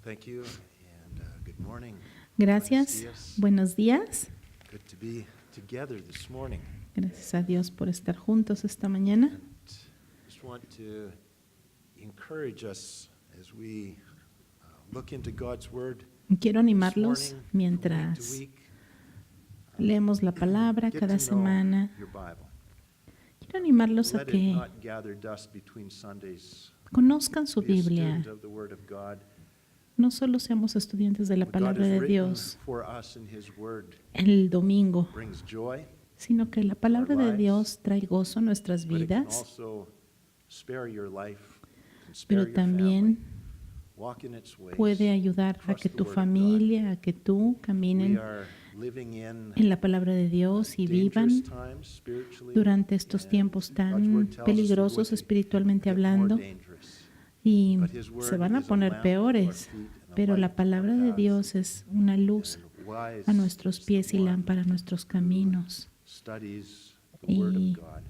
Thank you and good morning. Gracias. Buenos días. Good to be together this morning. Gracias a Dios por estar juntos esta mañana. And just want to encourage us as we look into God's word. Quiero animarlos this morning, mientras week to week. leemos la palabra Get cada to know semana. your Bible. Quiero animarlos a Let it que not gather dust between Sundays. conozcan su Be a Biblia. student of the Word of God. No solo seamos estudiantes de la What God palabra has de written Dios for us in His Word el domingo, brings joy, sino que la palabra de Dios trae gozo a nuestras but it can vidas, also spare your life, can spare pero your también family. Walk in its ways. puede ayudar a que tu familia, a que tú We caminen are living in en la palabra de Dios y vivan dangerous times spiritually, durante estos and tiempos God's tan word tells us they're peligrosos going to espiritualmente get more hablando dangerous. y But His word se van a is a poner lamp to our peores, feet and a pero light la to our palabra de path. Dios es una luz And wise a nuestros is the pies y one lámpara a nuestros caminos. studies the word Y of God,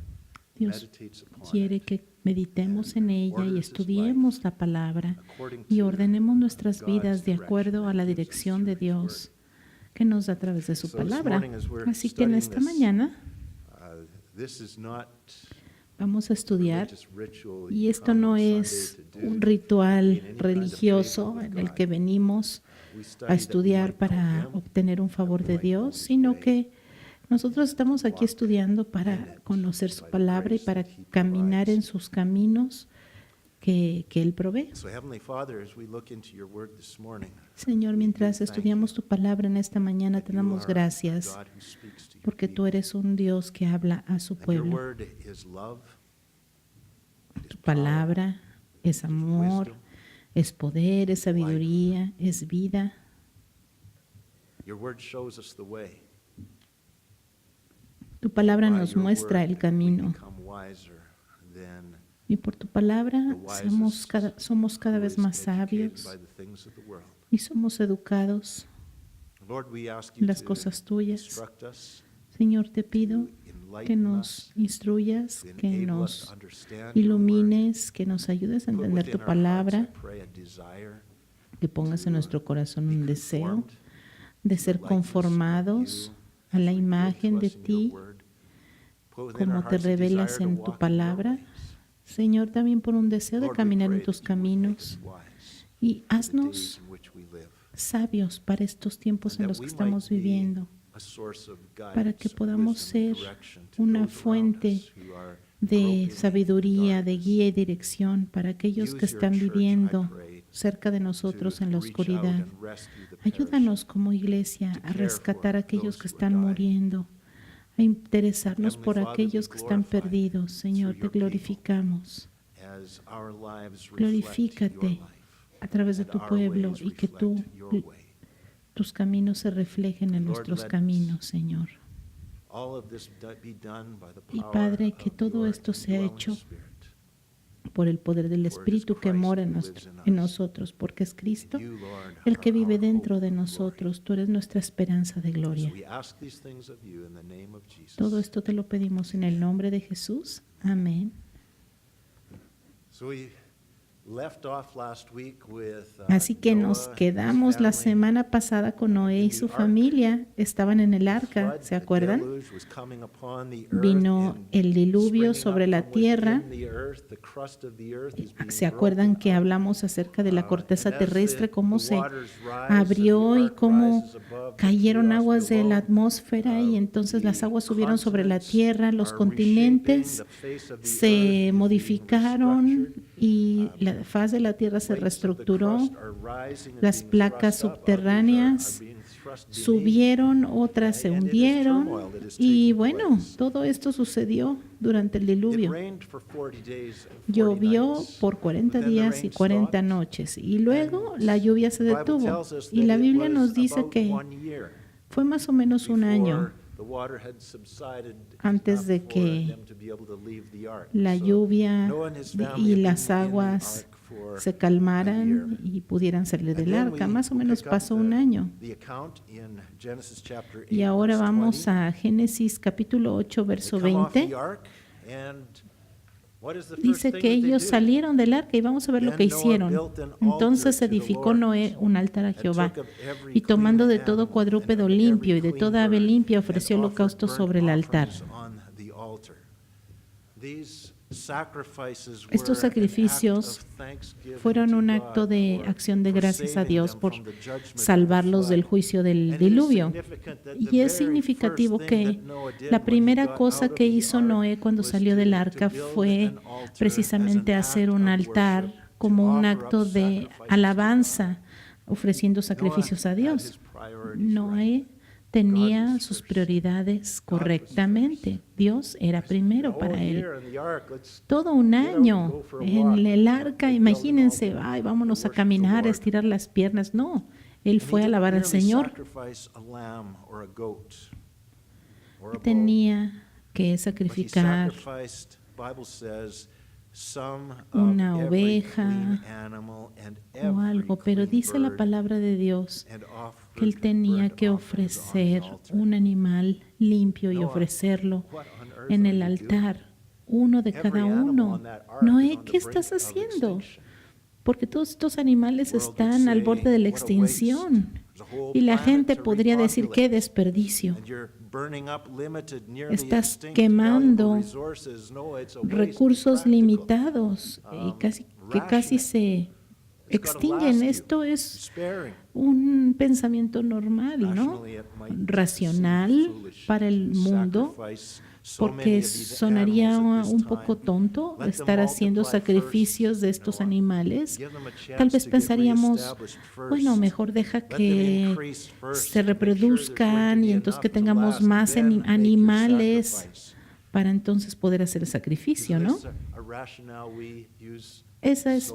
Dios meditates upon quiere it, que meditemos en ella y orders his estudiemos life la palabra according y to ordenemos nuestras God's vidas de direction acuerdo a that la gives us dirección de through His Dios que nos da a través de su So this palabra. morning as we're Así que en studying esta this, mañana this is not vamos a estudiar, religious ritual y you esto come no on Sunday es to do un to ritual gain any kind of religioso favor with en el God. que venimos We a study that we estudiar might know para Him, obtener un favor that we de might know Dios, His sino way, que nosotros estamos aquí walk estudiando in para it conocer su by the palabra y grace para that He caminar provides. en sus caminos que Él provee. So Heavenly Father, as we look into your word this morning, Señor, mientras estudiamos tu palabra en esta mañana, te that you damos are a gracias God who speaks to your porque tú people. eres un Dios que habla a su And your pueblo. word is love, it is Tu power, palabra es amor, wisdom. es poder, es sabiduría, es vida. Your word shows us the way. Tu palabra By nos your muestra word, el camino. we become wiser than Y por tu palabra the wisest somos cada who vez is más educated sabios by the things of the world. y somos educados Lord, we ask en you las to cosas tuyas. instruct us, Señor, te pido to que enlighten nos us, instruyas, to que enable us to nos understand your word. ilumines, que nos ayudes a Put entender within tu our hearts, I palabra, pray, a desire que pongas en to nuestro corazón be un deseo conformed de to ser the likeness of conformados you a la as revealed to imagen de us in your ti, word. Put within como our te hearts a revelas desire to en tu walk in your palabra. ways. Señor, también por un deseo de Lord, we caminar en pray tus that you would make caminos us wise y for the days haznos in which we live, sabios para estos tiempos and en that los we que estamos might be viviendo, a source of para que guidance, podamos wisdom, and ser direction to una those around fuente us who are de groping in sabiduría, de darkness. guía y dirección para aquellos que Use your están church, I viviendo pray, cerca de nosotros to en la reach out oscuridad. and rescue the Ayúdanos perishing, como iglesia to a care rescatar for a aquellos those que who are están dying. muriendo, a interesarnos Heavenly por Father, aquellos be que están glorified perdidos. Señor, through te your people. glorificamos. As our lives reflect your Glorifícate life, a través de and tu our pueblo ways y que reflect your way. tus caminos se reflejen en Lord, nuestros let caminos, Señor. all of this be done by the Y power Padre, que of todo your esto sea indwelling hecho Spirit. por el poder del For it is Espíritu que Christ mora who en lives in en us. nosotros, porque es Cristo And you, Lord, el que are vive our dentro hope de and glory. nosotros. Tú eres nuestra esperanza de So gloria. we ask these things of you in the name of Jesus. Todo esto te lo pedimos en el nombre de Jesús. Amén. So we left off last week with Así que nos Noah, quedamos his la family. semana pasada con Noé y su familia. Estaban en el arca, Flood, ¿se the acuerdan? deluge was coming upon the earth, Vino and el diluvio springing sobre up la from tierra. within the earth, the crust of the earth is being ¿Se acuerdan broken que up. hablamos acerca de la corteza And as terrestre, cómo the se waters rise abrió and the y ark cómo rises above the cayeron chaos aguas de la below, atmósfera y entonces las the aguas subieron sobre la continents tierra, los are continentes reshaping, the face of the earth se is being modificaron restructured. y la faz de la tierra se Plates of the reestructuró, crust are rising and las being placas thrust up, others subterráneas are being thrust beneath. subieron, otras se And it is hundieron turmoil that is y taking bueno, place. todo esto sucedió durante el It diluvio. rained for 40 days and 40 Llovió nights, por 40 but then the días y rain 40 stopped. noches y luego And la lluvia se the Bible detuvo. tells us Y that la it Biblia was nos dice about que 1 year fue más o menos un año before the water had subsided antes enough de for que them to be able to leave the ark. la So lluvia Noah and his family y had las been in the aguas ark for se a year. calmaran y pudieran salir And del then arca. we Más o menos pick up pasó un año. the account in Genesis chapter 8, Y ahora verse vamos 20. a Génesis capítulo 8, They verso come off 20. the ark, and Dice que ellos salieron del arca y vamos a ver lo que hicieron. Entonces edificó Noé un altar a Jehová y tomando de todo cuadrúpedo limpio y de toda ave limpia ofreció holocausto sobre el altar. Estos sacrificios fueron un acto de acción de gracias a Dios por salvarlos del juicio del diluvio. Y es significativo que la primera cosa que hizo Noé cuando salió del arca fue precisamente hacer un altar como un acto de alabanza, ofreciendo sacrificios a Dios. Noé tenía sus prioridades correctamente. Dios era primero para él. Todo un año en el arca, imagínense, ay, vámonos a caminar, a estirar las piernas. No, él fue a alabar al Señor. Tenía que sacrificar una oveja o algo, pero dice la palabra de Dios que él tenía que ofrecer un animal limpio y ofrecerlo en el altar, uno de cada uno. Noé, ¿qué estás haciendo? Porque todos estos animales están al borde de la extinción. Y la gente podría decir, qué desperdicio. Estás quemando recursos limitados y casi se extinguen. Esto es un pensamiento normal, ¿no? Racional para el mundo, porque sonaría un poco tonto estar haciendo sacrificios de estos animales. Tal vez pensaríamos, bueno, mejor deja que se reproduzcan y entonces que tengamos más animales para entonces poder hacer el sacrificio, ¿no? Ese es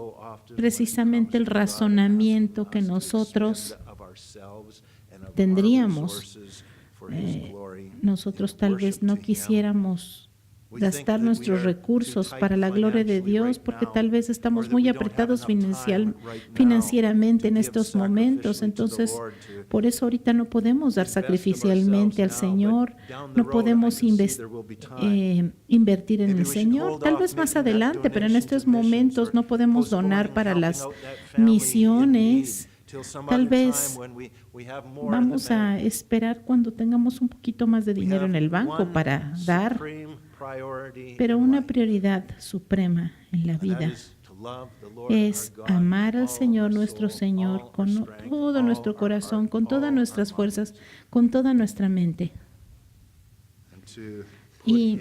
precisamente el razonamiento que nosotros tendríamos. Nosotros tal vez no quisiéramos gastar nuestros recursos para la gloria de Dios porque tal vez estamos muy apretados financieramente en estos momentos. Entonces, por eso ahorita no podemos dar sacrificialmente al Señor, no podemos invertir en el Señor. Tal vez más adelante, pero en estos momentos no podemos donar para las misiones. Tal vez vamos a esperar cuando tengamos un poquito más de dinero en el banco para dar, pero una prioridad suprema en la vida es amar al Señor, nuestro Señor, con todo nuestro corazón, con todas nuestras fuerzas, con toda nuestra mente, y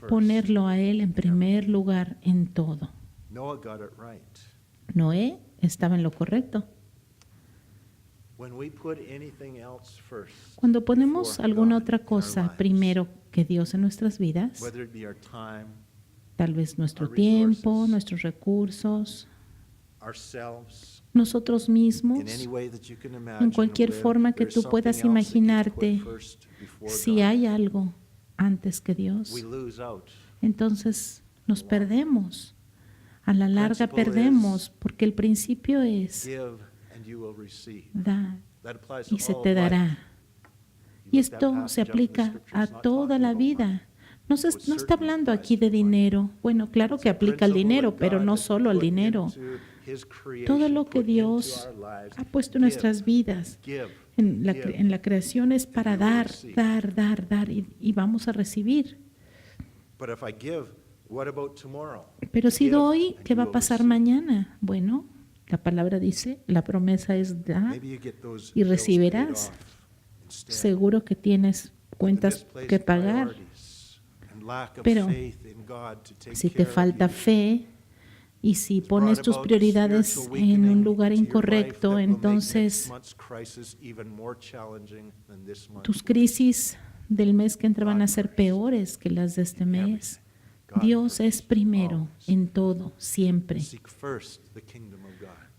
ponerlo a Él en primer lugar en todo. Noé estaba en lo correcto. Cuando ponemos alguna otra cosa primero que Dios en nuestras vidas, tal vez nuestro tiempo, nuestros recursos, nosotros mismos, en cualquier forma que tú puedas imaginarte, si hay algo antes que Dios, entonces nos perdemos. A la larga perdemos, porque el principio es da y se te dará. Y esto se aplica a toda la vida. No está hablando aquí de dinero. Bueno, claro que aplica al dinero, pero no solo al dinero. Todo lo que Dios ha puesto en nuestras vidas, en la creación, es para dar, y vamos a recibir. Pero si doy, ¿qué va a pasar mañana? Bueno, la palabra dice, la promesa es da y recibirás. Seguro que tienes cuentas que pagar, pero si te falta fe y si pones tus prioridades en un lugar incorrecto, entonces tus crisis del mes que entra van a ser peores que las de este mes. Dios es primero en todo, siempre.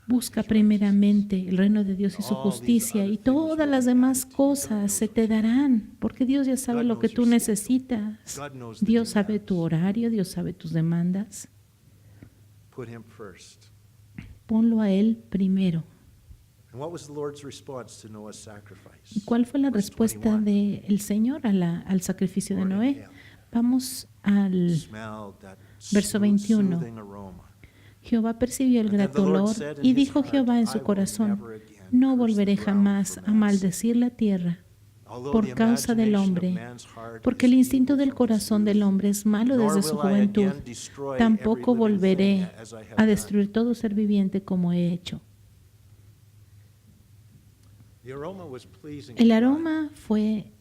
Busca primeramente el reino de Dios y su justicia, y todas las demás cosas se te darán, porque Dios ya sabe lo que tú necesitas. Dios sabe tu horario, Dios sabe tus demandas. Ponlo a Él primero. ¿Y cuál fue la respuesta del Señor al sacrificio de Noé? Vamos al smelled that verso smooth, 21. soothing aroma. Jehová percibió el And then grato the Lord olor said in y his dijo heart, Jehová en "I su will corazón, never again no curse volveré the ground jamás for a man's sake." maldecir la tierra Although por the causa del imagination of hombre, man's heart porque is el evil instinto del from his corazón del youth, hombre es malo nor desde su will I juventud. again destroy Tampoco every living thing volveré as I have a done. destruir todo ser viviente como he hecho. The aroma was pleasing El to God, aroma fue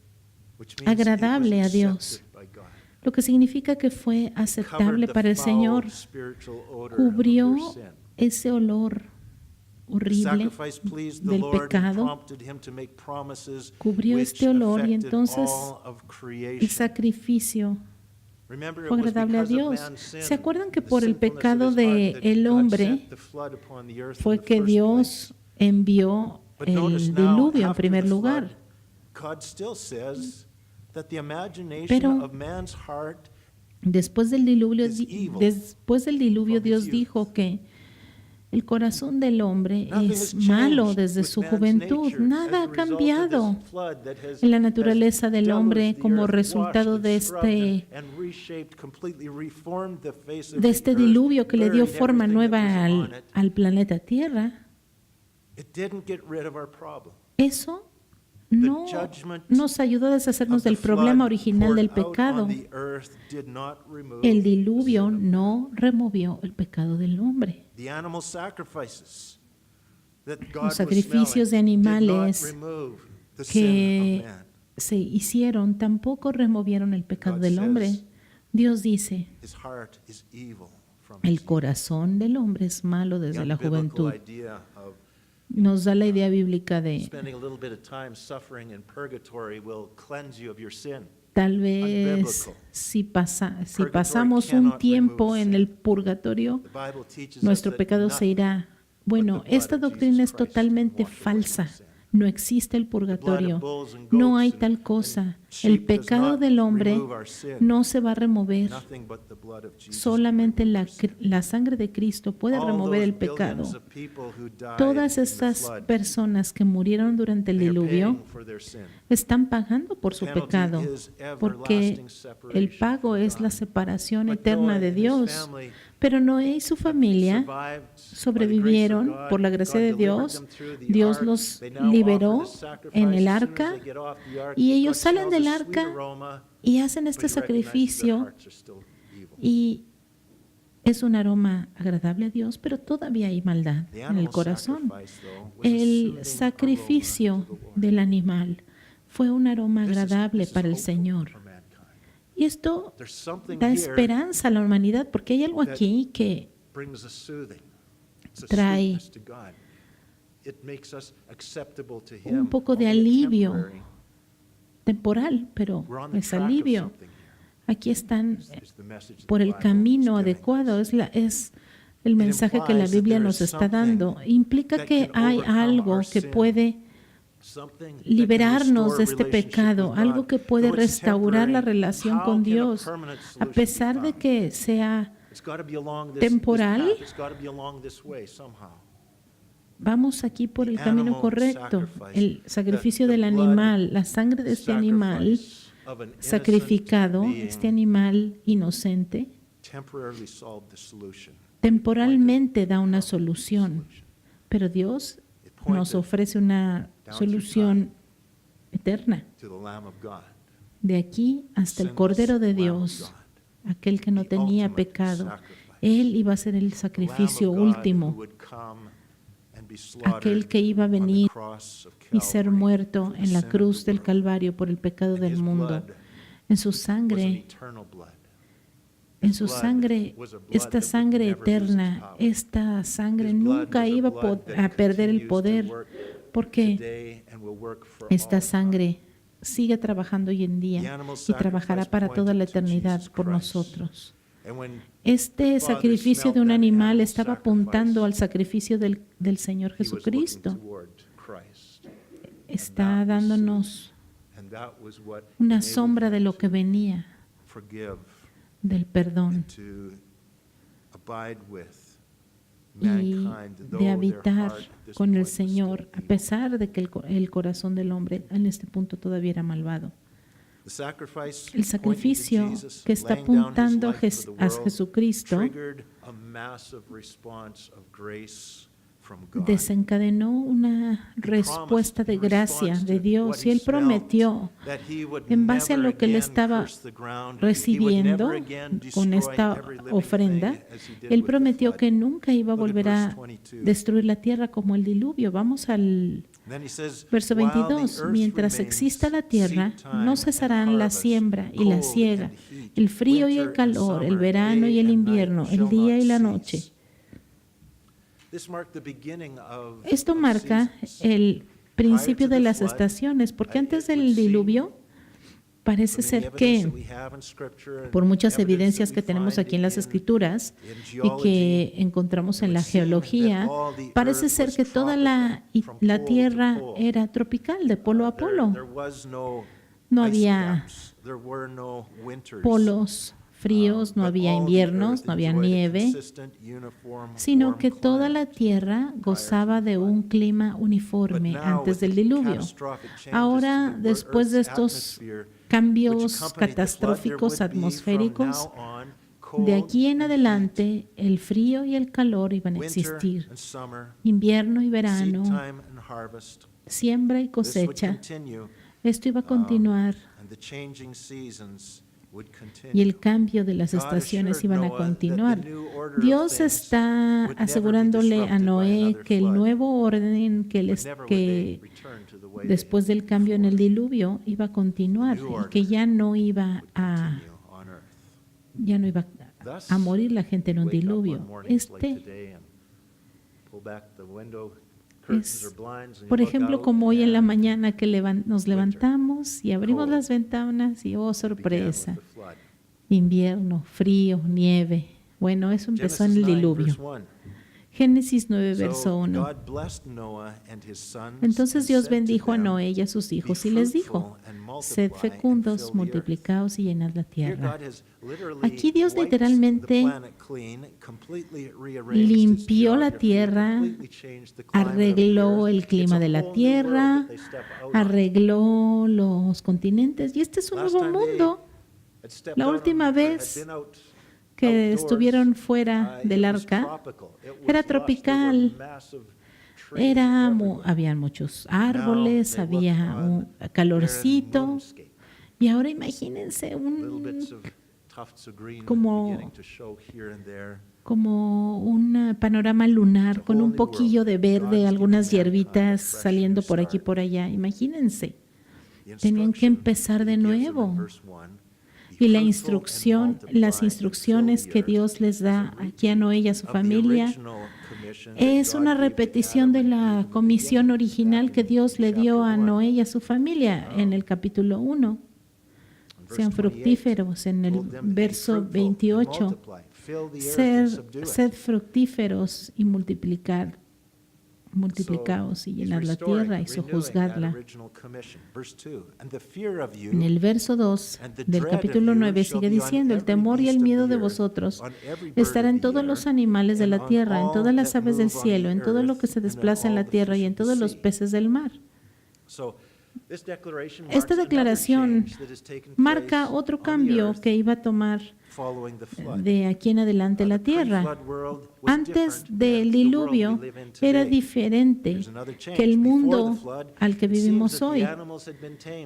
which means it was agradable a Dios, accepted by God. lo que significa que fue Covered aceptable the para el foul Señor. spiritual odor of Cubrió your sin. ese olor The horrible sacrifice pleased the del Lord and pecado, prompted him to make promises cubrió which este olor y affected entonces all of el creation. sacrificio Remember, it fue was agradable a because of Dios. man's sin, ¿Se acuerdan que the por el sinfulness of pecado his de heart, that el God hombre sent the flood upon the earth in fue the que first Dios envió But notice el now, diluvio en after primer the lugar? flood, God still says that the imagination Pero of man's heart Después del diluvio, is evil from Dios his youth. dijo que el corazón del hombre Nothing es has malo changed desde with su man's juventud. nature Nada as a ha result of cambiado this flood that has- en la naturaleza has del hombre deluged the como earth, resultado washed de and scrubbed este, and reshaped, completely reformed the face of de the este earth, diluvio que le dio buried forma everything that nueva was on it. al planeta Tierra. It didn't get rid of our problem. Eso no nos ayudó a deshacernos del problema original del pecado. El El diluvio no removió el pecado del hombre. Los sacrificios de animales que se hicieron tampoco removieron el pecado del hombre. Dios dice, el corazón del hombre es malo desde la juventud. Nos da la idea bíblica de tal vez si pasamos un tiempo en el purgatorio, nuestro pecado se irá. Bueno, esta doctrina es totalmente falsa. No existe el purgatorio. No hay tal cosa. El pecado del hombre no se va a remover. Solamente la sangre de Cristo puede remover el pecado. Todas estas personas que murieron durante el diluvio están pagando por su pecado, porque el pago es la separación eterna de Dios. Pero Noé y su familia sobrevivieron por la gracia de Dios. Dios los liberó en el arca y ellos salen del arca y hacen este sacrificio y es un aroma agradable a Dios, pero todavía hay maldad en el corazón. El sacrificio del animal fue un aroma agradable para el Señor. Y esto da esperanza a la humanidad, porque hay algo aquí que trae un poco de alivio temporal, pero es alivio. Aquí están por el camino adecuado, es el mensaje que la Biblia nos está dando. Implica que hay algo que puede liberarnos de este pecado, algo que puede restaurar la relación con Dios, a pesar de que sea temporal. Vamos aquí por el camino correcto. El sacrificio del animal, la sangre de este animal sacrificado, este animal inocente, temporalmente da una solución, pero Dios nos ofrece una solución eterna. De aquí hasta el Cordero de Dios, aquel que no tenía pecado, Él iba a ser el sacrificio último, aquel que iba a venir y ser muerto en la cruz del Calvario por el pecado del mundo. En su sangre, esta sangre eterna, esta sangre nunca iba a perder el poder, porque esta sangre sigue trabajando hoy en día y trabajará para toda la eternidad por nosotros. Este sacrificio de un animal estaba apuntando al sacrificio del Señor Jesucristo. Está dándonos una sombra de lo que venía, del perdón y de habitar con el Señor, a pesar de que el corazón del hombre en este punto todavía era malvado. El sacrificio que está apuntando a Jesucristo desencadenó una respuesta de gracia de Dios, y Él prometió, en base a lo que Él estaba recibiendo con esta ofrenda, Él prometió que nunca iba a volver a destruir la tierra como el diluvio. Vamos al verso 22. Mientras exista la tierra, no cesarán la siembra y la siega, el frío y el calor, el verano y el invierno, el día y la noche. Esto marca el principio de las estaciones, porque antes del diluvio parece ser que, por muchas evidencias que tenemos aquí en las Escrituras y que encontramos en la geología, parece ser que toda la tierra era tropical, de polo a polo. No había polos fríos, no había inviernos, no había nieve, sino que toda la tierra gozaba de un clima uniforme antes del diluvio. Ahora, después de estos cambios catastróficos atmosféricos, de aquí en adelante el frío y el calor iban a existir, invierno y verano, siembra y cosecha. Esto iba a continuar. Y el cambio de las estaciones iban a continuar. Dios está asegurándole a Noé que el nuevo orden que después del cambio en el diluvio iba a continuar, y que ya no iba a morir la gente en un diluvio. Por ejemplo, como hoy en la mañana que nos levantamos y abrimos las ventanas y ¡oh, sorpresa! Invierno, frío, nieve. Bueno, eso empezó en el diluvio. Génesis 9, verso 1. Entonces Dios bendijo a Noé y a sus hijos y les dijo: sed fecundos, multiplicaos y llenad la tierra. Aquí Dios literalmente limpió la tierra, arregló el clima de la tierra, arregló los continentes, y este es un nuevo mundo. La última vez que estuvieron fuera del arca era tropical, había muchos árboles, había un calorcito, y ahora imagínense como un panorama lunar con un poquillo de verde, algunas hierbitas saliendo por aquí y por allá. Imagínense, tenían que empezar de nuevo. Y las instrucciones que Dios les da aquí a Noé y a su familia es una repetición de la comisión original que Dios le dio a Noé y a su familia en el capítulo 1. Sean fructíferos. En el verso 28, sed fructíferos y multiplicaos y llenad la tierra y sojuzgadla. En el verso 2 del capítulo 9 sigue diciendo: el temor y el miedo de vosotros estará en todos los animales de la tierra, en todas las aves del cielo, en todo lo que se desplaza en la tierra y en todos los peces del mar. Esta declaración marca otro cambio que iba a tomar de aquí en adelante la tierra. Antes del diluvio era diferente que el mundo al que vivimos hoy.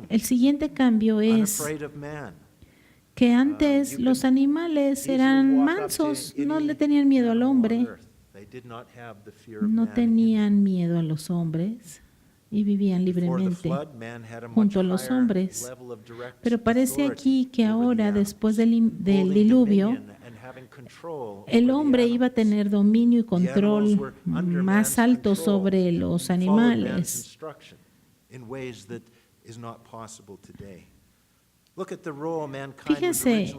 El siguiente cambio es que antes los animales eran mansos, no le tenían miedo al hombre, no tenían miedo a los hombres y vivían libremente junto a los hombres. Pero parece aquí que ahora, después del diluvio, el hombre iba a tener dominio y control más alto sobre los animales. Fíjense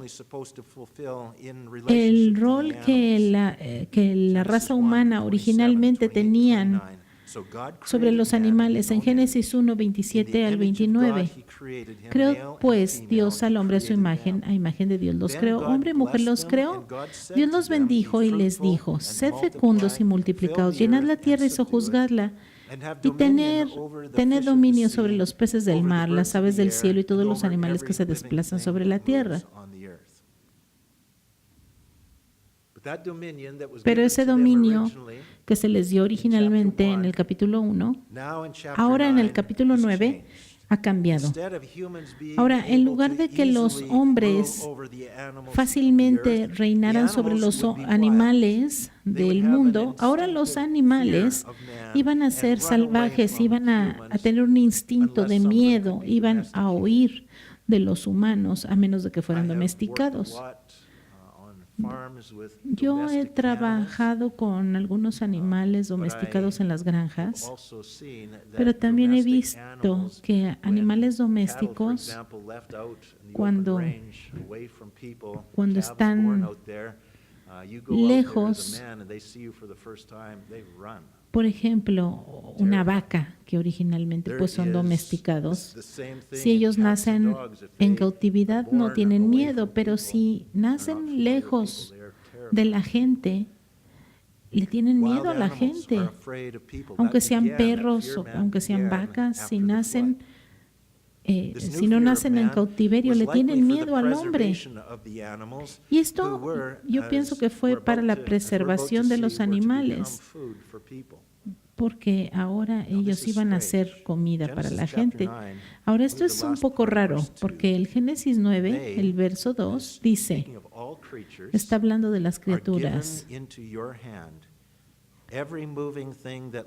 el rol que la raza humana originalmente tenían sobre los animales en Génesis 1, 27 al 29. Creó pues Dios al hombre a su imagen, a imagen de Dios los creó, hombre y mujer los creó. Dios los bendijo y les dijo: sed fecundos y multiplicaos, llenad la tierra y sojuzgadla, y tener dominio sobre los peces del mar, las aves del cielo y todos los animales que se desplazan sobre la tierra. Pero ese dominio que se les dio originalmente en el capítulo 1, ahora en el capítulo 9 ha cambiado. Ahora, en lugar de que los hombres fácilmente reinaran sobre los animales del mundo, ahora los animales iban a ser salvajes, iban a tener un instinto de miedo, iban a huir de los humanos a menos de que fueran domesticados. Yo he trabajado con algunos animales domesticados en las granjas, pero también he visto que animales domésticos, cuando están lejos, por ejemplo, una vaca que originalmente pues son domesticados, si ellos nacen en cautividad no tienen miedo, pero si nacen lejos de la gente, le tienen miedo a la gente, aunque sean perros o aunque sean vacas, si no nacen en cautiverio, le tienen miedo al hombre. Y esto yo pienso que fue para la preservación de los animales, porque ahora ellos iban a ser comida para la gente. Ahora esto es un poco raro, porque el Génesis 9, el verso 2, dice, está hablando de las criaturas.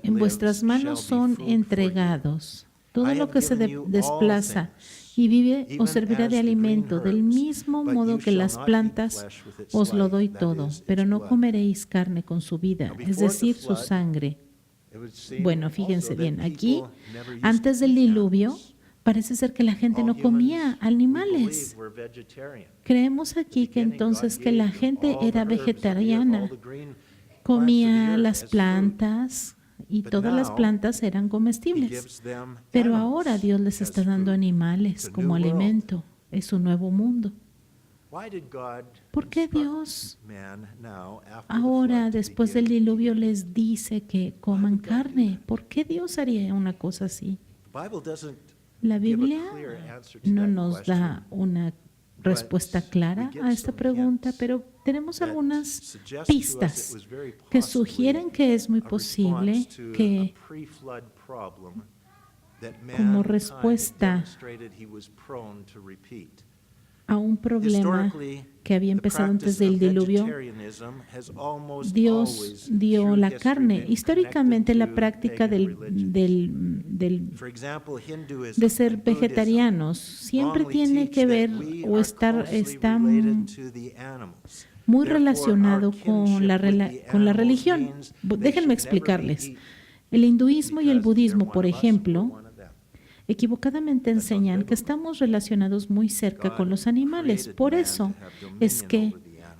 En vuestras manos son entregados. Todo lo que se desplaza y vive os servirá de alimento. Del mismo modo que las plantas os lo doy todo, pero no comeréis carne con su vida, es decir, su sangre. Bueno, fíjense bien, aquí, antes del diluvio, parece ser que la gente no comía animales. Creemos aquí que entonces que la gente era vegetariana, comía las plantas, y todas las plantas eran comestibles. Pero ahora Dios les está dando animales como alimento. Es un nuevo mundo. ¿Por qué Dios ahora, después del diluvio, les dice que coman carne? ¿Por qué Dios haría una cosa así? La Biblia no nos da una respuesta clara a esta pregunta, pero tenemos algunas pistas que sugieren que es muy posible que, como respuesta a un problema que había empezado antes del diluvio, Dios dio la carne. Históricamente, la práctica de ser vegetarianos siempre tiene que ver o está muy relacionado con la religión. Déjenme explicarles. El hinduismo y el budismo, por ejemplo, equivocadamente enseñan que estamos relacionados muy cerca con los animales. Por eso es que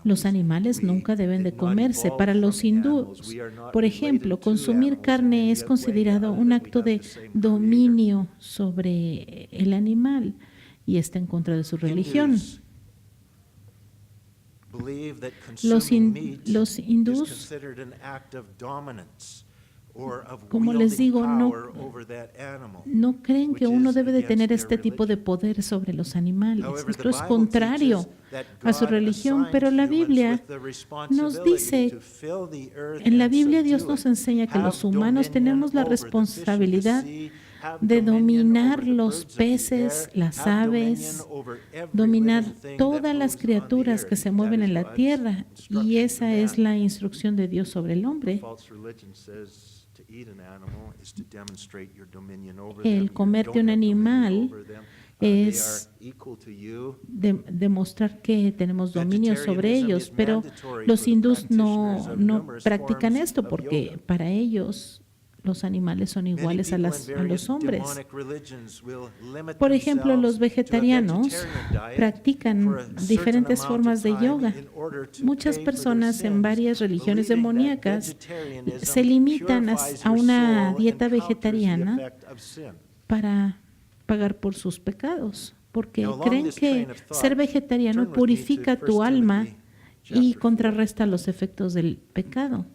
los animales nunca deben de comerse. Para los hindúes, por ejemplo, consumir carne es considerado un acto de dominio sobre el animal y está en contra de su religión. Los hindúes, como les digo, no creen que uno debe de tener este tipo de poder sobre los animales. Esto es contrario a su religión, pero la Biblia nos dice, en la Biblia Dios nos enseña que los humanos tenemos la responsabilidad de dominar los peces, las aves, dominar todas las criaturas que se mueven en la tierra, y esa es la instrucción de Dios sobre el hombre. El comerte un animal es demostrar que tenemos dominio sobre ellos, pero los hindús no practican esto porque para ellos los animales son iguales a los hombres. Por ejemplo, los vegetarianos practican diferentes formas de yoga. Muchas personas en varias religiones demoníacas se limitan a una dieta vegetariana para pagar por sus pecados, porque creen que ser vegetariano purifica tu alma y contrarresta los efectos del pecado.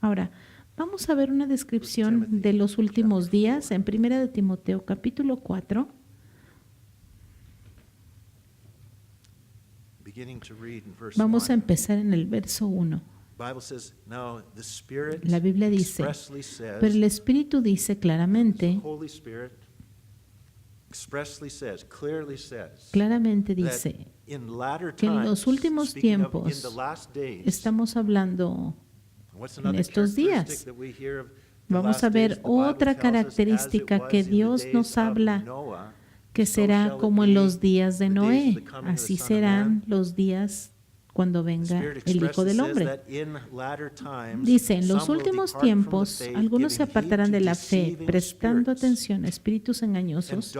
Ahora, Vamos a ver una descripción de los últimos días en 1 de Timoteo capítulo 4. Vamos a empezar en el verso 1. La Biblia dice, pero el Espíritu dice claramente, dice que en los últimos tiempos, estamos hablando en estos días, vamos a ver otra característica que Dios nos habla, que será como en los días de Noé, así serán los días cuando venga el Hijo del Hombre. Dice, en los últimos tiempos, algunos se apartarán de la fe, prestando atención a espíritus engañosos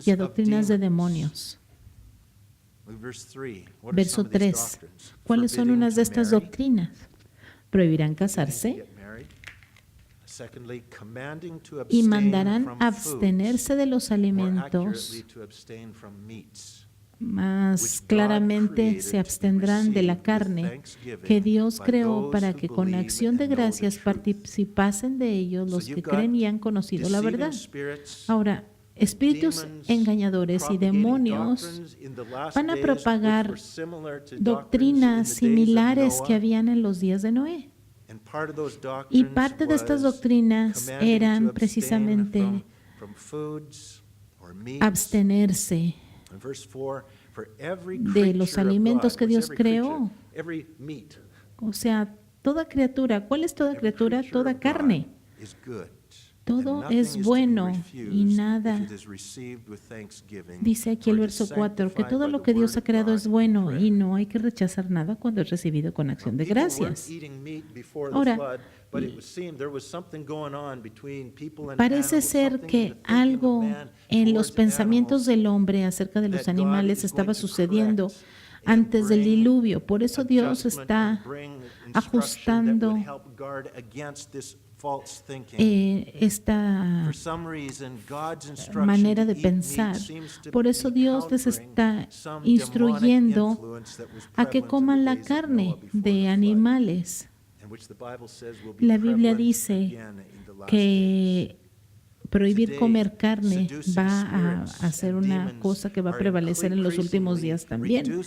y a doctrinas de demonios. Verso 3. ¿Cuáles son unas de estas doctrinas? Prohibirán casarse y mandarán abstenerse de los alimentos, más claramente se abstendrán de la carne que Dios creó para que con acción de gracias participasen de ellos los que creen y han conocido la verdad. Ahora, espíritus engañadores y demonios van a propagar doctrinas similares que habían en los días de Noé. Y parte de estas doctrinas eran precisamente abstenerse de los alimentos que Dios creó. O sea, toda criatura. ¿Cuál es toda criatura? Toda carne. Todo es bueno y nada, dice aquí el verso 4, que todo lo que Dios ha creado es bueno y no hay que rechazar nada cuando es recibido con acción de gracias. Ahora, parece ser que algo en los pensamientos del hombre acerca de los animales estaba sucediendo antes del diluvio. Por eso Dios está ajustando esta manera de pensar. Por eso Dios les está instruyendo a que coman la carne de animales. La Biblia dice que prohibir comer carne va a ser una cosa que va a prevalecer en los últimos días también.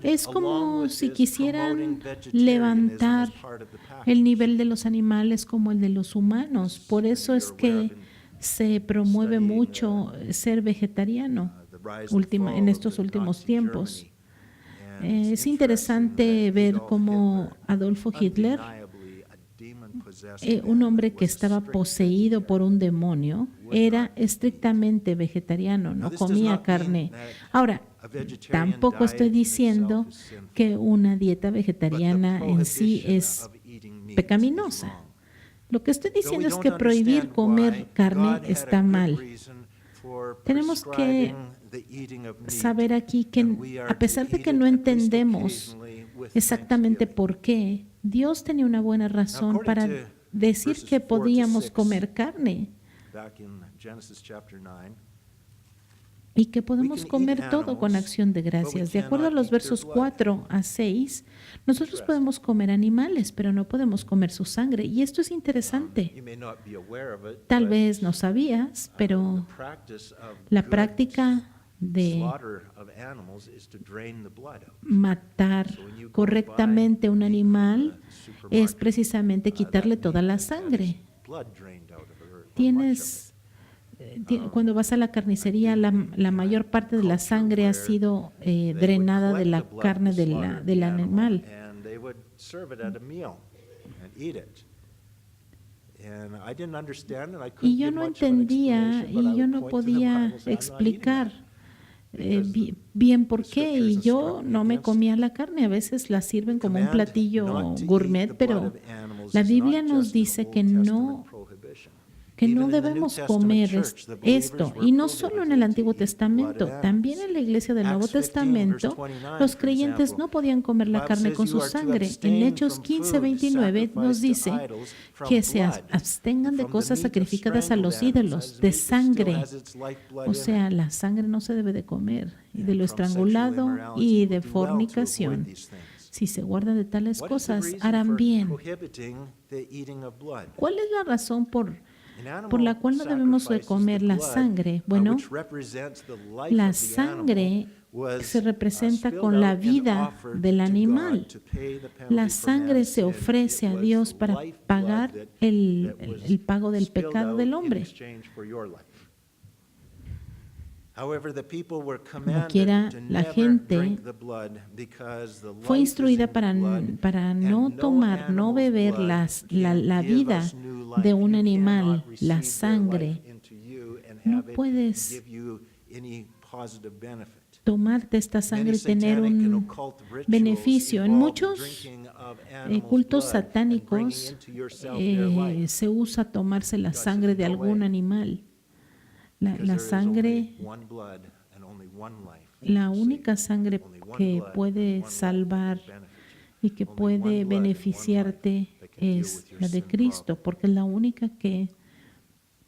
Es como si quisieran levantar el nivel de los animales como el de los humanos. Por eso es que se promueve mucho ser vegetariano en estos últimos tiempos. Es interesante ver cómo Adolfo Hitler, un hombre que estaba poseído por un demonio, era estrictamente vegetariano, no comía carne. Ahora, tampoco estoy diciendo que una dieta vegetariana en sí es pecaminosa. Lo que estoy diciendo es que prohibir comer carne está mal. Tenemos que saber aquí que a pesar de que no entendemos exactamente por qué, Dios tenía una buena razón para decir que podíamos comer carne y que podemos comer todo con acción de gracias. De acuerdo a los versos 4 a 6, nosotros podemos comer animales, pero no podemos comer su sangre. Y esto es interesante. Tal vez no sabías, pero la práctica de matar correctamente un animal es precisamente quitarle toda la sangre. Cuando vas a la carnicería, la mayor parte de la sangre ha sido drenada de la carne del animal. Y yo no entendía y yo no podía explicar bien por qué, y yo no me comía la carne. A veces la sirven como un platillo gourmet, pero la Biblia nos dice que no que no debemos comer esto. Y no solo en el Antiguo Testamento, también en la iglesia del Nuevo Testamento, los creyentes no podían comer la carne con su sangre. En Hechos 15:29 nos dice que se abstengan de cosas sacrificadas a los ídolos, de sangre. O sea, la sangre no se debe de comer, y de lo estrangulado y de fornicación. Si se guardan de tales cosas, harán bien. ¿Cuál es la razón por la cual no debemos de comer la sangre? Bueno, la sangre se representa con la vida del animal. La sangre se ofrece a Dios para pagar el pago del pecado del hombre. Como quiera, la gente fue instruida para no tomar, no beber la vida de un animal, la sangre. No puedes tomarte esta sangre y tener un beneficio. En muchos cultos satánicos se usa tomarse la sangre de algún animal. La sangre, la única sangre que puede salvar y que puede beneficiarte es la de Cristo, porque es la única que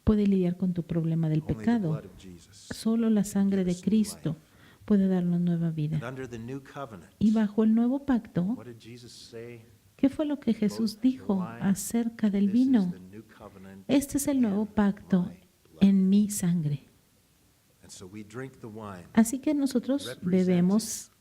puede lidiar con tu problema del pecado. Solo la sangre de Cristo puede darnos nueva vida. Y bajo el nuevo pacto, ¿qué fue lo que Jesús dijo acerca del vino? Este es el nuevo pacto en mi sangre. Así que nosotros bebemos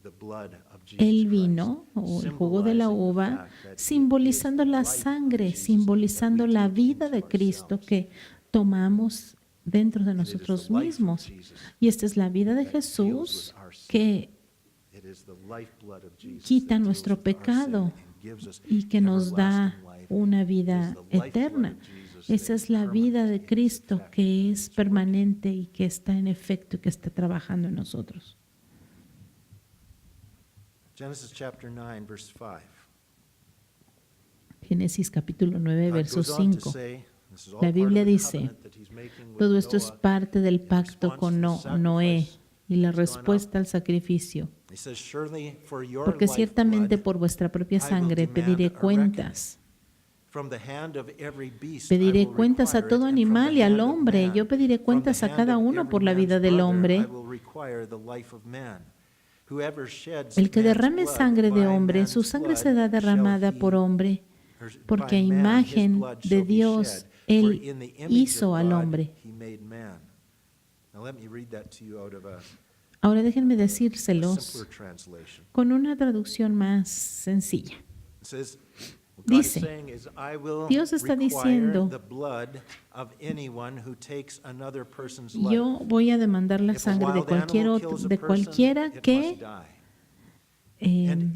el vino o el jugo de la uva, simbolizando la sangre, simbolizando la vida de Cristo que tomamos dentro de nosotros mismos. Y esta es la vida de Jesús que quita nuestro pecado y que nos da una vida eterna. Esa es la vida de Cristo que es permanente y que está en efecto y que está trabajando en nosotros. Génesis capítulo 9, verso 5. La Biblia dice, todo esto es parte del pacto con Noé y la respuesta al sacrificio. Porque ciertamente por vuestra propia sangre pediré cuentas. Pediré cuentas a todo animal y al hombre. Yo pediré cuentas a cada uno por la vida del hombre. El que derrame sangre de hombre, su sangre será derramada por hombre, porque a imagen de Dios Él hizo al hombre. Ahora déjenme decírselos con una traducción más sencilla. Dice, Dios está diciendo, yo voy a demandar la sangre de cualquiera que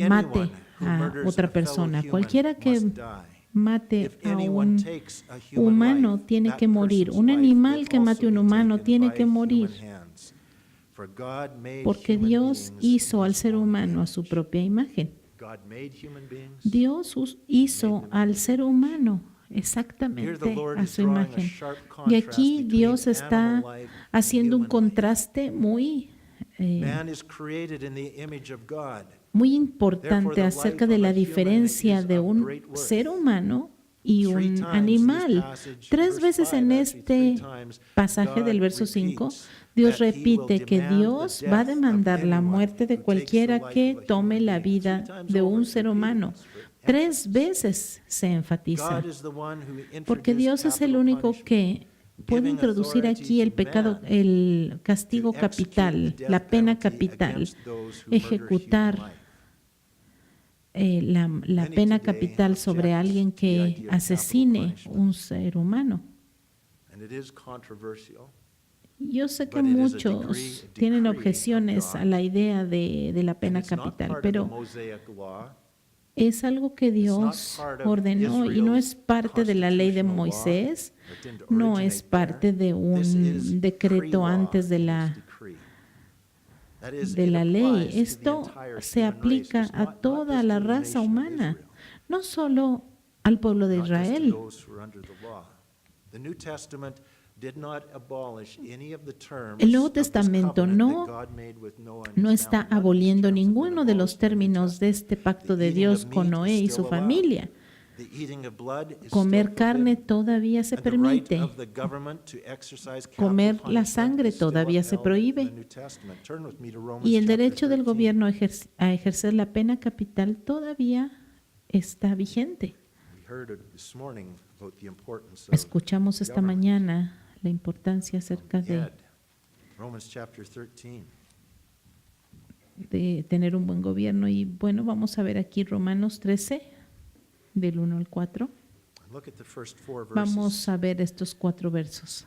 mate a otra persona. Cualquiera que mate a un humano tiene que morir. Un animal que mate a un humano tiene que morir. Porque Dios hizo al ser humano a su propia imagen. Dios hizo al ser humano exactamente a su imagen. Y aquí Dios está haciendo un contraste muy importante acerca de la diferencia de un ser humano y un animal. 3 veces en este pasaje del verso 5, Dios repite que Dios va a demandar la muerte de cualquiera que tome la vida de un ser humano. 3 veces se enfatiza, porque Dios es el único que puede introducir aquí el pecado, el castigo capital, la pena capital, ejecutar la pena capital sobre alguien que asesine un ser humano. Yo sé que muchos tienen objeciones a la idea de la pena capital, pero es algo que Dios ordenó y no es parte de la ley de Moisés, no es parte de un decreto antes de la ley. Esto se aplica a toda la raza humana, no solo al pueblo de Israel. The New Testament did not abolish any of the terms El Nuevo of this Testamento covenant that God made with Noah and no his está family. None of these aboliendo terms have been ninguno de los abolished in the New términos de Testament. este pacto The de eating Dios of con meat Noé is y su still allowed. familia. The eating of blood is still Comer carne forbidden. todavía se And the right permite. of the government to exercise capital Comer la punishment sangre is still todavía se upheld in the prohíbe. New Testament. Turn with me to Romans Y el chapter derecho del 13. gobierno a ejercer la pena capital todavía está vigente. We heard this morning about the importance of Escuchamos esta government. mañana la importancia acerca Yet, Romans chapter 13. de tener un buen gobierno. Y bueno, vamos a ver aquí Romanos 13, del 1 al 4. Look at the first 4 verses. Vamos a ver estos 4 versos.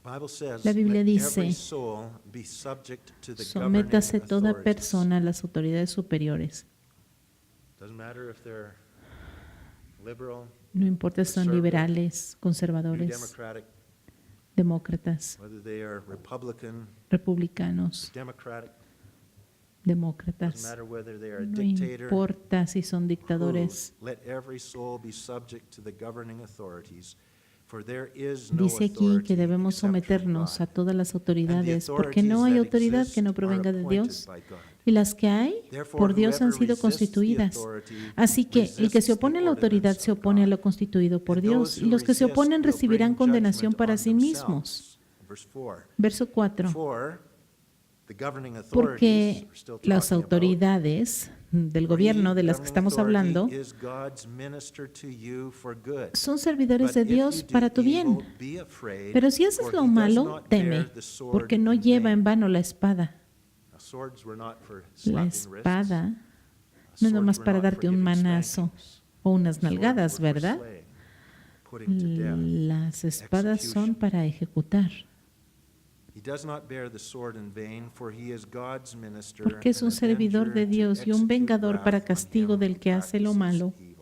The Bible says, La Biblia "Let dice, every soul be subject to the sométase governing toda authorities." persona a las autoridades superiores. Doesn't matter if they're liberal, No importa si son liberales, or conservadores, democratic, demócratas, whether they are Republican, republicanos, Democratic, doesn't demócratas. matter whether they are a No dictator. importa si son dictadores. Let every soul be subject to the governing authorities, for there is no Dice aquí authority que debemos except from someternos a God. todas las And the autoridades, porque authorities no hay that autoridad exist que no are provenga de appointed Dios, by God. y las que hay Therefore, por Dios han whoever sido resists the constituidas. authority Así que el que se resists opone a the la autoridad ordinance se of opone a God. lo constituido por And Dios, those y who los que se resist oponen will recibirán bring condenación judgment para on sí mismos. themselves. Verse 4. Verso 4. For the governing authorities Porque we're still las talking about, autoridades del gobierno de las que estamos hablando is God's minister to you for good. son servidores But de if you Dios do para tu bien. evil, be afraid, Pero si haces for lo he does malo, not teme, bear the sword porque no in lleva vain. en vano la espada. Now, swords were not for La slapping wrists. espada no es Swords nomás were para not for darte un giving manazo spankings. o unas Swords nalgadas, were for ¿verdad? slaying, putting to death. Las espadas son execution. para ejecutar, He does not bear the sword in vain, for he is God's minister, porque es un an servidor de avenger to Dios y un execute vengador wrath para on castigo him del who que hace lo practices malo. evil.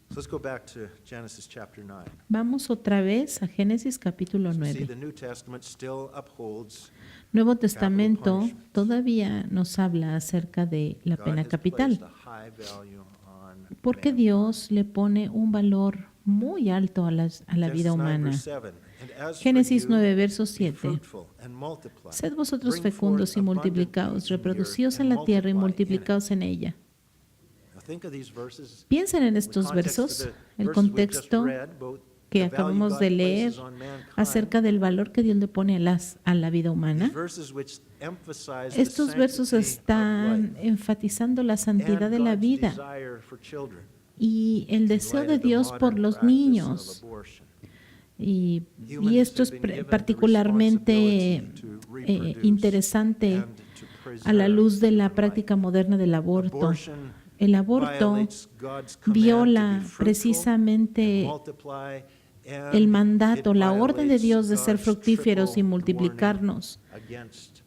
So let's go back to Genesis chapter 9. Vamos otra vez a Génesis capítulo See, 9. the New Testament still upholds Nuevo Testamento todavía nos habla acerca de la God pena has capital, placed a high value on porque man. Dios le pone un valor muy alto a la vida Genesis 9, humana. verse 7. And as for Génesis you, 9, verso be 7. fruitful and multiply. Sed vosotros Bring fecundos y forth multiplicaos, abundantly in the reproducíos earth en and la tierra y multiply in it. multiplicaos en ella. Now think of these verses. Piensen en The estos context of versos, the el verses we just contexto read, both que the value acabamos God de leer places on mankind, acerca del valor que Dios le pone a la vida these humana. verses which emphasize the Estos versos sanctity of están life enfatizando la and santidad de la God's vida desire for children y el in deseo light de of the Dios por modern los practice of niños. abortion. Y Humans esto es have been given the particularmente responsibility to reproduce interesante and to a la luz de la preserve práctica life. moderna del aborto. Abortion El aborto violates God's command to be viola fruitful precisamente and multiply, and el mandato, it la orden de violates Dios de ser God's fructíferos y triple multiplicarnos. warning against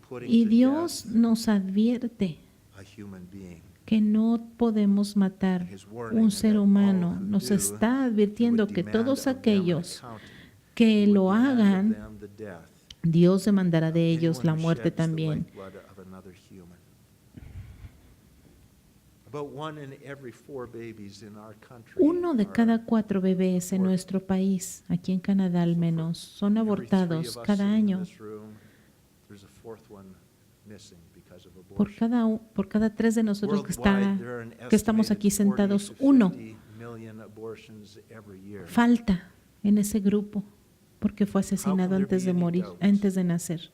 putting Y to Dios death nos advierte a human being. que no podemos matar His warning un and ser that humano. all who Nos do, está he advirtiendo would que demand todos of them an aquellos accounting. que He would lo demand of hagan, them the death Dios demandará de of ellos anyone la who muerte sheds the también. lifeblood of another human. About 1 in every 4 babies in our country Uno de are cada 4 bebés en nuestro país, aquí en Canadá al menos, son every 3 abortados of us cada in año. this room, there's a 4th one missing because of Por abortion. cada 3 de nosotros Worldwide, there are an que estamos aquí estimated 40 sentados, to uno 50 million abortions every year. falta en ese grupo porque fue asesinado there antes be de any morir, doubt antes de nacer.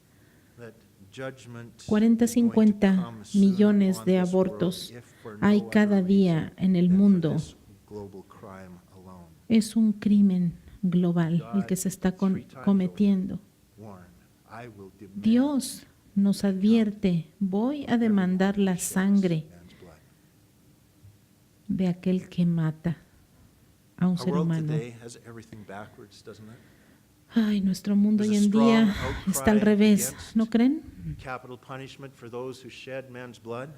That judgment 40, is going to 50 come soon millones on de this world, abortos if for hay no cada other día reason en el than for mundo. this global crime alone. Es un crimen global el que se está cometiendo. Warn, I will demand Dios nos advierte, voy a demandar la sheds sangre man's blood. de aquel que mata a un Our ser world humano. today has everything backwards, doesn't it? Ay, nuestro mundo hoy There's a en día strong está al outcry revés, against ¿no creen? Capital punishment for those who shed man's blood,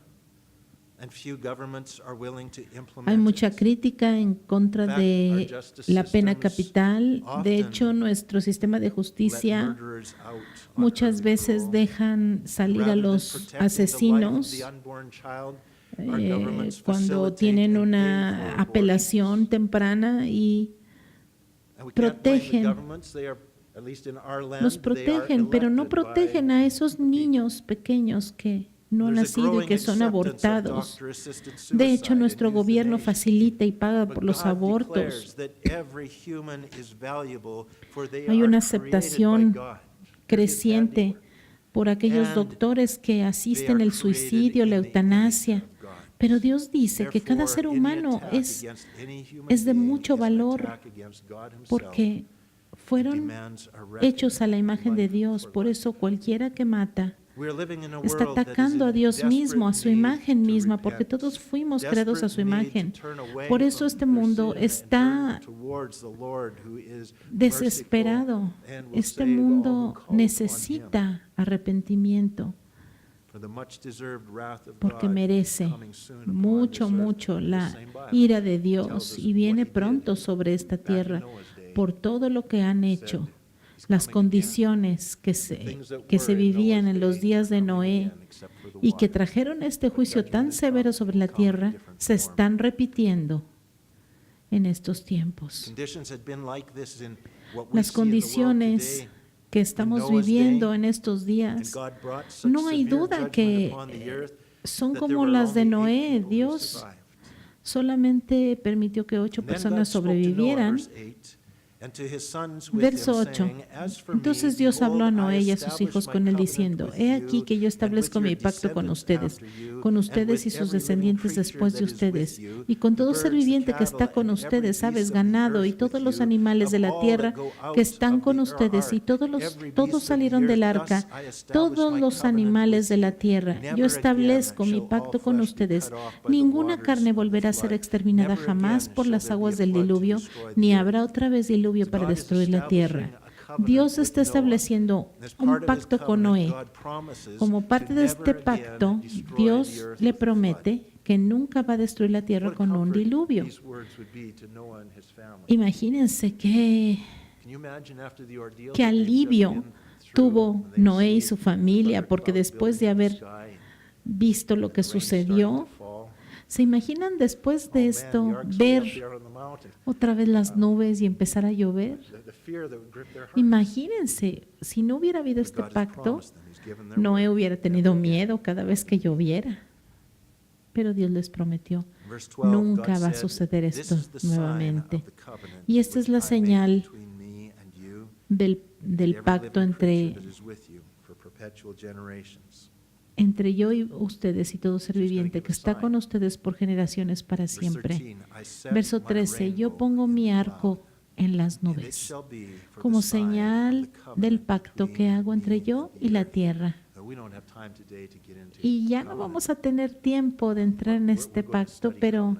and few governments are willing to implement Hay mucha it. crítica en contra de la pena capital. De hecho, nuestro sistema de Let justicia murderers out on muchas early veces parole. dejan salir a Rather than los protecting the life of asesinos the unborn child, cuando tienen una apelación temprana y los protegen, pero no protegen a esos niños pequeños que no han nacido y que son abortados. De hecho, nuestro gobierno facilita y paga por los abortos. Hay una aceptación creciente por aquellos doctores que asisten el suicidio, la eutanasia. Pero Dios dice que cada ser humano es de mucho valor porque fueron hechos a la imagen de Dios. Por eso cualquiera que mata está atacando a Dios mismo, a su imagen misma, porque todos fuimos creados a su imagen. Por eso este mundo está desesperado. Este mundo necesita arrepentimiento porque merece mucho la ira de Dios y viene pronto sobre esta tierra por todo lo que han hecho. Las condiciones que se vivían en los días de Noé y que trajeron este juicio tan severo sobre la tierra se están repitiendo en estos tiempos. Las condiciones que estamos viviendo en estos días, no hay duda que son como las de Noé. Dios solamente permitió que 8 personas sobrevivieran. Verso 8. Entonces Dios habló a Noé y a sus hijos con él diciendo: He aquí que yo establezco mi pacto con ustedes y sus descendientes después de ustedes, y con todo ser viviente que está con ustedes, aves, ganado y todos los animales de la tierra que están con ustedes, y todos salieron del arca, todos los animales de la tierra. Yo establezco mi pacto con ustedes. Ninguna carne volverá a ser exterminada jamás por las aguas del diluvio, ni habrá otra vez diluvio para destruir la tierra. Dios está estableciendo un pacto con Noé. Como parte de este pacto, Dios le promete que nunca va a destruir la tierra con un diluvio. Imagínense qué alivio tuvo Noé y su familia, porque después de haber visto lo que sucedió, ¿se imaginan después de esto ver otra vez las nubes y empezar a llover? Imagínense, si no hubiera habido este pacto, Noé hubiera tenido miedo cada vez que lloviera. Pero Dios les prometió, nunca va a suceder esto nuevamente. Y esta es la señal del pacto entre yo y ustedes y todo ser viviente que está con ustedes por generaciones para siempre. Verso 13, yo pongo mi arco en las nubes como señal del pacto que hago entre yo y la tierra. Y ya no vamos a tener tiempo de entrar en este pacto, pero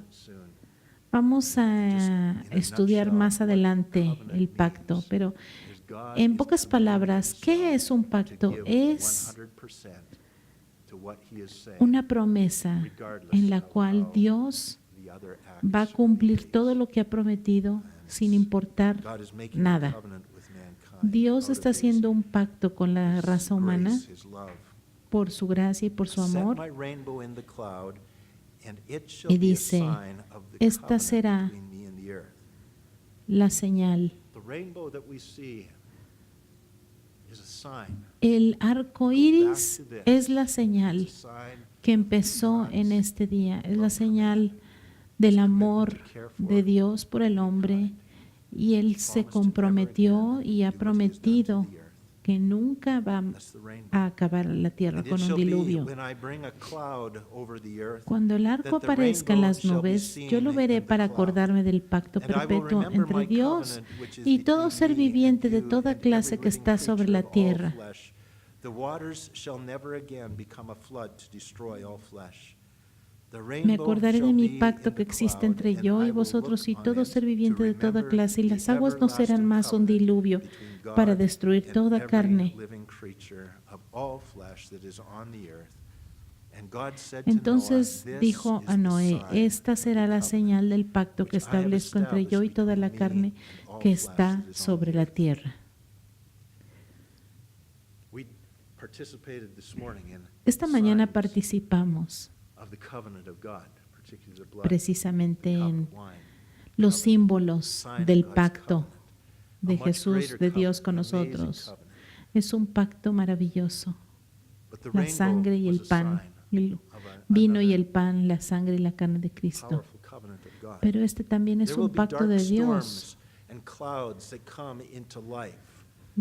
vamos a estudiar más adelante el pacto. Pero en pocas palabras, ¿qué es un pacto? Es una promesa en la cual Dios va a cumplir todo lo que ha prometido sin importar nada. Dios está haciendo un pacto con la raza humana por su gracia y por su amor. Y dice, esta será la señal. El arco iris es la señal que empezó en este día, es la señal del amor de Dios por el hombre, y Él se comprometió y ha prometido que nunca va a acabar la tierra con un diluvio. Cuando el arco aparezca en las nubes, yo lo veré para acordarme del pacto perpetuo entre Dios y todo ser viviente de toda clase que está sobre la tierra. Me acordaré de mi pacto que existe entre yo y vosotros y todo ser viviente de toda clase, y las aguas no serán más un diluvio para destruir toda carne. Entonces dijo a Noé, esta será la señal del pacto que establezco entre yo y toda la carne que está sobre la tierra. Esta mañana participamos precisamente en los símbolos del pacto de Jesús, de Dios con nosotros. Es un pacto maravilloso. La sangre y el pan, el vino y el pan, la sangre y la carne de Cristo. Pero este también es un pacto de Dios.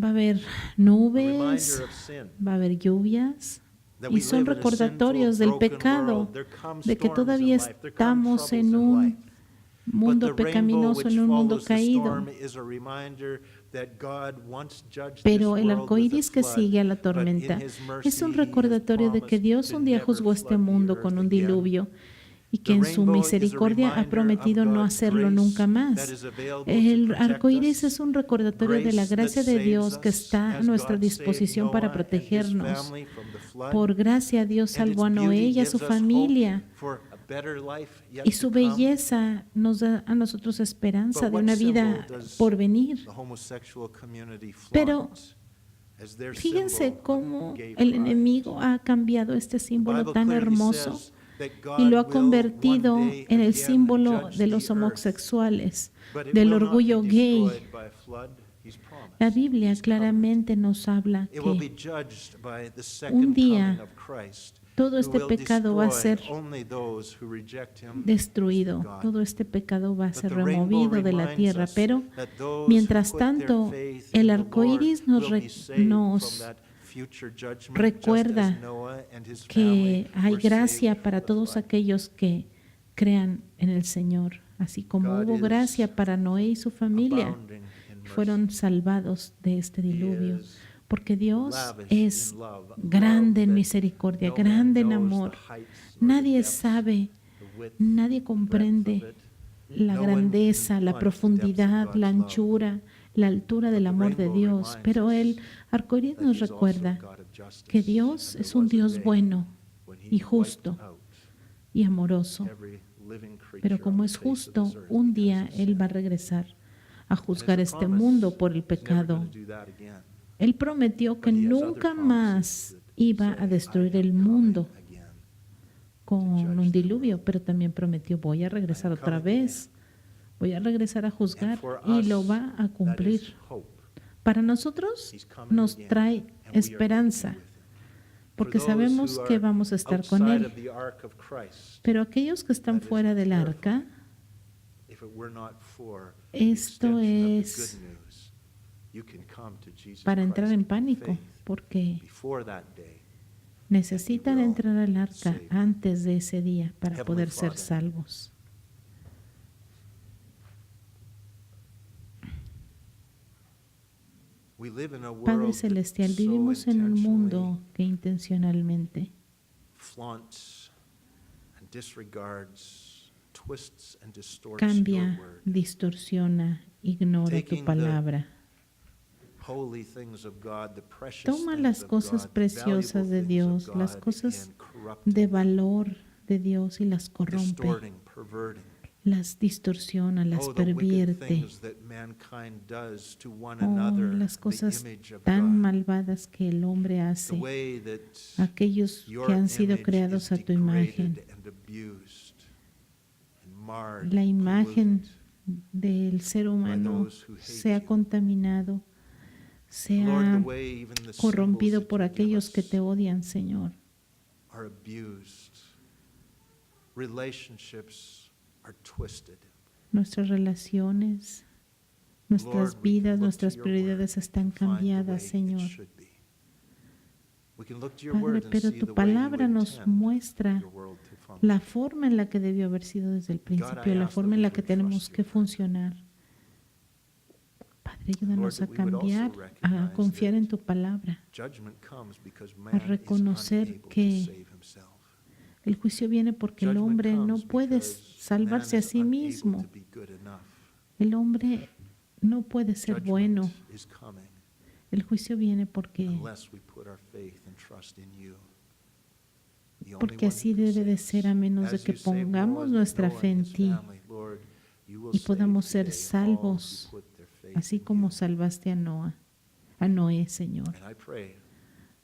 Va a haber nubes, va a haber lluvias, y son recordatorios del pecado, de que todavía estamos en un mundo pecaminoso, en un mundo caído. Pero el arco iris que sigue a la tormenta es un recordatorio de que Dios un día juzgó este mundo con un diluvio y que en su misericordia ha prometido no hacerlo nunca más. El arco iris es un recordatorio de la gracia de Dios que está a nuestra disposición para protegernos. Por gracia, Dios salvó a Noé y a su familia. Y su belleza nos da a nosotros esperanza de una vida por venir. Pero fíjense cómo el enemigo ha cambiado este símbolo tan hermoso y lo ha convertido en el símbolo de los homosexuales, del orgullo gay. La Biblia claramente nos habla que un día todo este pecado va a ser destruido, todo este pecado va a ser removido de la tierra, pero mientras tanto el arco iris nos recuerda que hay gracia para todos aquellos que crean en el Señor, así como hubo gracia para Noé y su familia, fueron salvados de este diluvio. Porque Dios es grande en misericordia, grande en amor. Nadie sabe, nadie comprende la grandeza, la profundidad, la anchura, la altura del amor de Dios. Pero el arco iris nos recuerda que Dios es un Dios bueno y justo y amoroso. Pero como es justo, un día Él va a regresar a juzgar este mundo por el pecado. Él prometió que nunca más iba a destruir el mundo con un diluvio, pero también prometió, voy a regresar otra vez, voy a regresar a juzgar, y lo va a cumplir. Para nosotros nos trae esperanza, porque sabemos que vamos a estar con Él. Pero aquellos que están fuera del arca, esto es para entrar en pánico, porque necesitan entrar al arca antes de ese día para poder ser salvos. Padre Celestial, vivimos en un mundo que intencionalmente cambia, distorsiona, ignora tu palabra. Toma las cosas preciosas de Dios, las cosas de valor de Dios, y las corrompe, las distorsiona, las pervierte. Las cosas tan malvadas que el hombre hace, aquellos que han sido creados a tu imagen. La imagen del ser humano se ha contaminado, se ha corrompido por aquellos que te odian, Señor. Nuestras relaciones, nuestras vidas, nuestras prioridades están cambiadas, Señor. Padre, pero tu palabra nos muestra la forma en la que debió haber sido desde el principio, la forma en la que tenemos que funcionar. Padre, ayúdanos a cambiar, a confiar en tu palabra, a reconocer que el juicio viene porque el hombre no puede salvarse a sí mismo. El hombre no puede ser bueno. El juicio viene porque así debe de ser, a menos de que pongamos nuestra fe en ti y podamos ser salvos, así como salvaste a Noé, Señor.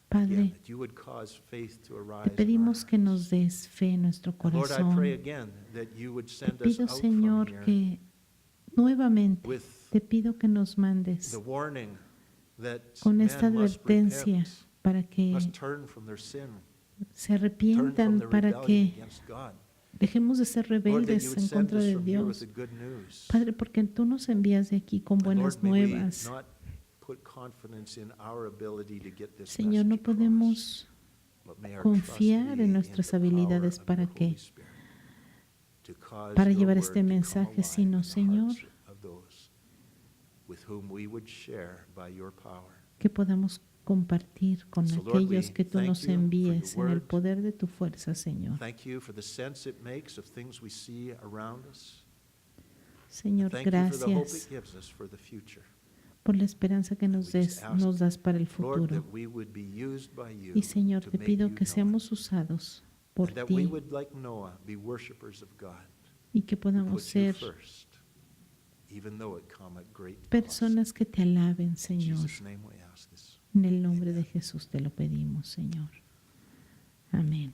Padre, that you would cause faith to te arise in our pedimos que hearts. nos des fe en nuestro And Lord, I pray corazón. again that you would Te send us pido, out from Señor, here que nuevamente with te pido que nos mandes the warning that con esta men must advertencia repent, para que must turn from their sin, se turn from arrepientan, their para rebellion que against God. dejemos de ser Lord, that you rebeldes would en send contra us de from here with Dios. the good news. Padre, porque tú nos envías de aquí con And Lord, buenas may we nuevas. not put confidence in our ability to get this Señor, no message across, podemos but may our confiar trust be en in nuestras the power habilidades of para your que Holy Spirit to cause para your llevar word este to come mensaje, alive sino, in the Señor, hearts of those with whom we would share by your power. que podamos compartir con So, Lord, aquellos we que tú thank nos you for your envíes en el word. poder de tu fuerza, Señor. Thank you for the sense it makes of things we see around us. Señor, Thank you for the hope gracias it gives us for the future. por la esperanza que nos nos das para el Lord, futuro. that we would be used by you Y Señor, to te make pido you que known. seamos usados por And that we ti would, like Noah, be worshipers of God. y que Who podamos put you ser first, even though it come at great cost. personas que te alaben, In Señor. Jesus' name we ask this. En el nombre de Jesús te lo pedimos, Señor. Amén.